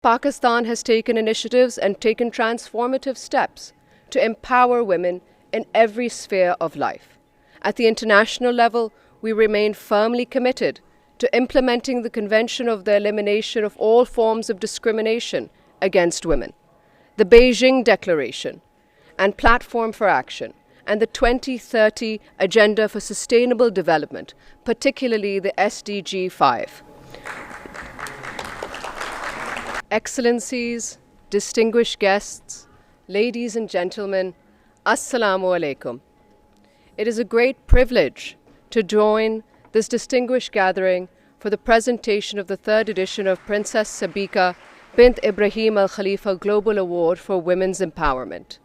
Pakistan has taken initiatives and taken transformative steps to empower women in every sphere of life. At the international level, we remain firmly committed to implementing the Convention of the Elimination of All Forms of Discrimination against Women, the Beijing Declaration and Platform for Action, and the 2030 Agenda for Sustainable Development, particularly the SDG 5. Excellencies, distinguished guests, ladies and gentlemen, Assalamu alaikum. It is a great privilege to join this distinguished gathering for the presentation of the third edition of Princess Sabika bint Ibrahim Al Khalifa Global Award for Women's Empowerment.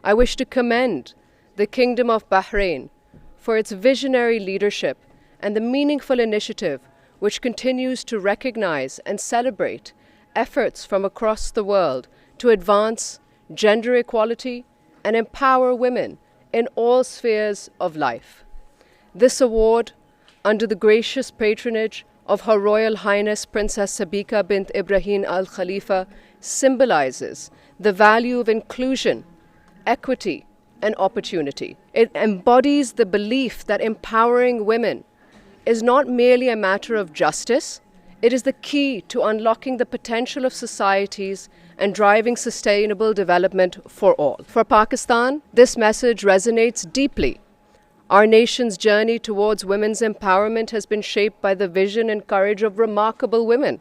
I wish to commend the Kingdom of Bahrain for its visionary leadership and the meaningful initiative which continues to recognize and celebrate efforts from across the world to advance gender equality and empower women in all spheres of life. This award, under the gracious patronage of Her Royal Highness Princess Sabika bint Ibrahim Al Khalifa, symbolizes the value of inclusion, equity, and opportunity. It embodies the belief that empowering women is not merely a matter of justice, it is the key to unlocking the potential of societies and driving sustainable development for all. For Pakistan, this message resonates deeply. Our nation's journey towards women's empowerment has been shaped by the vision and courage of remarkable women.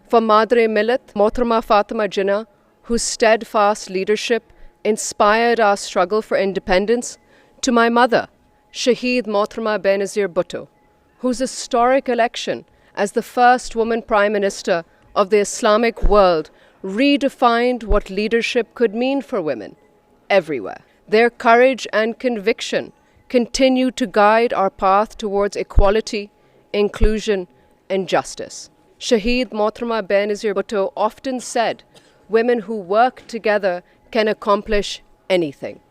For Madre Millat, Mohtरमा Fatima Jinnah, whose steadfast leadership inspired our struggle for independence, to my mother, Shaheed Mohtरमा Beinظیر Bhutto, whose historic election as the first woman Prime Minister of the Islamic world redefined what leadership could mean for women everywhere. Their courage and conviction continue to guide our path towards equality, inclusion, and justice. Shaheed Mohtरमा Beinظیر Bhutto often said, "Women who work together can accomplish anything."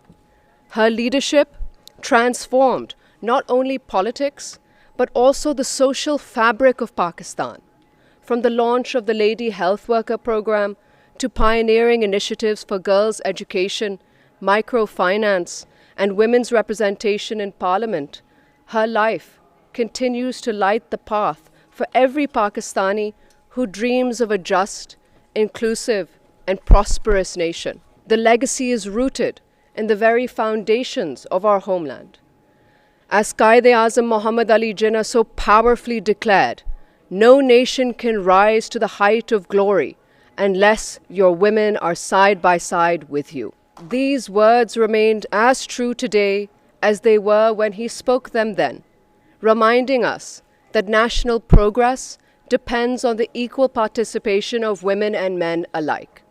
Her leadership transformed not only politics, but also the social fabric of Pakistan, from the launch of the Lady Health Worker Program to pioneering initiatives for girls' education, microfinance, and women's representation in Parliament. Her life continues to light the path for every Pakistani who dreams of a just, inclusive, and prosperous nation. The legacy is rooted in the very foundations of our homeland. As Quaid-e-Azam Muhammad Ali Jinnah so powerfully declared, "No nation can rise to the height of glory unless your women are side by side with you." These words remained as true today as they were when he spoke them then, reminding us that national progress depends on the equal participation of women and men alike.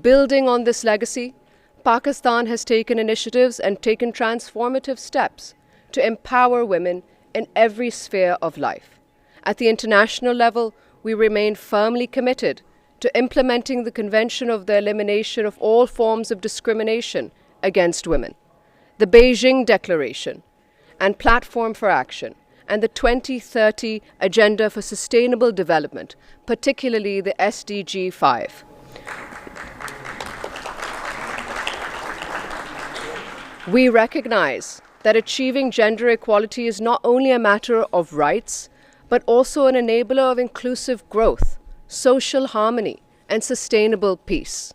Building on this legacy, Pakistan has taken initiatives and taken transformative steps to empower women in every sphere of life. At the international level, we remain firmly committed to implementing the Convention of the Elimination of All Forms of Discrimination against Women, the Beijing Declaration and Platform for Action, and the 2030 Agenda for Sustainable Development, particularly the SDG 5. We recognize that achieving gender equality is not only a matter of rights, but also an enabler of inclusive growth, social harmony, and sustainable peace.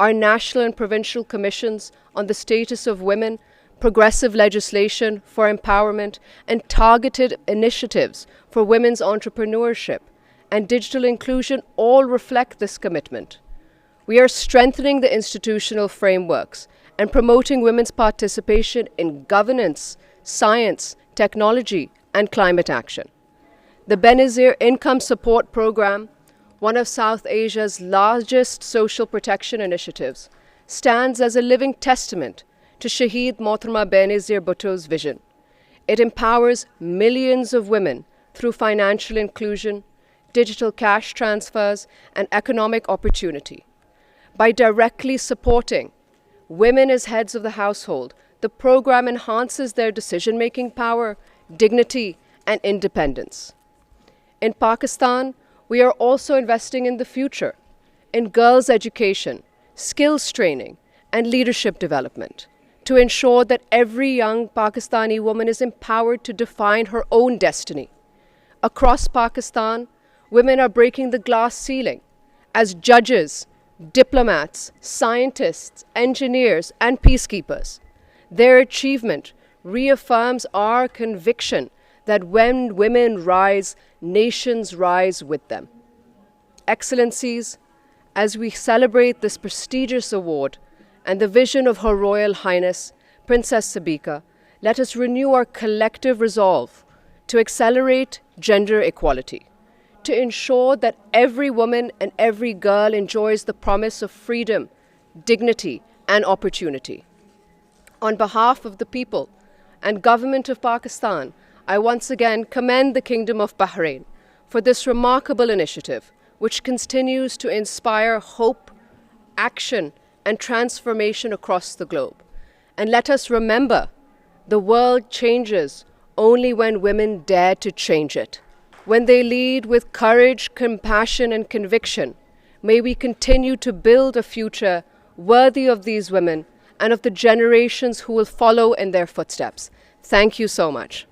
Our national and provincial commissions on the status of women, progressive legislation for empowerment, and targeted initiatives for women's entrepreneurship and digital inclusion all reflect this commitment. We are strengthening the institutional frameworks and promoting women's participation in governance, science, technology, and climate action. The Beinظیر Income Support Program, one of South Asia's largest social protection initiatives, stands as a living testament to Shaheed Mohtरमा Beinظیر Bhutto's vision. It empowers millions of women through financial inclusion, digital cash transfers, and economic opportunity. By directly supporting women as heads of the household, the program enhances their decision-making power, dignity, and independence. In Pakistan, we are also investing in the future, in girls' education, skills training, and leadership development, to ensure that every young Pakistani woman is empowered to define her own destiny. Across Pakistan, women are breaking the glass ceiling as judges, diplomats, scientists, engineers, and peacekeepers. Their achievement reaffirms our conviction that when women rise, nations rise with them. Excellencies, as we celebrate this prestigious award and the vision of Her Royal Highness Princess Sabika, let us renew our collective resolve to accelerate gender equality, to ensure that every woman and every girl enjoys the promise of freedom, dignity, and opportunity. On behalf of the people and government of Pakistan, I once again commend the Kingdom of Bahrain for this remarkable initiative, which continues to inspire hope, action, and transformation across the globe. And let us remember, the world changes only when women dare to change it. When they lead with courage, compassion, and conviction, may we continue to build a future worthy of these women and of the generations who will follow in their footsteps. Thank you so much.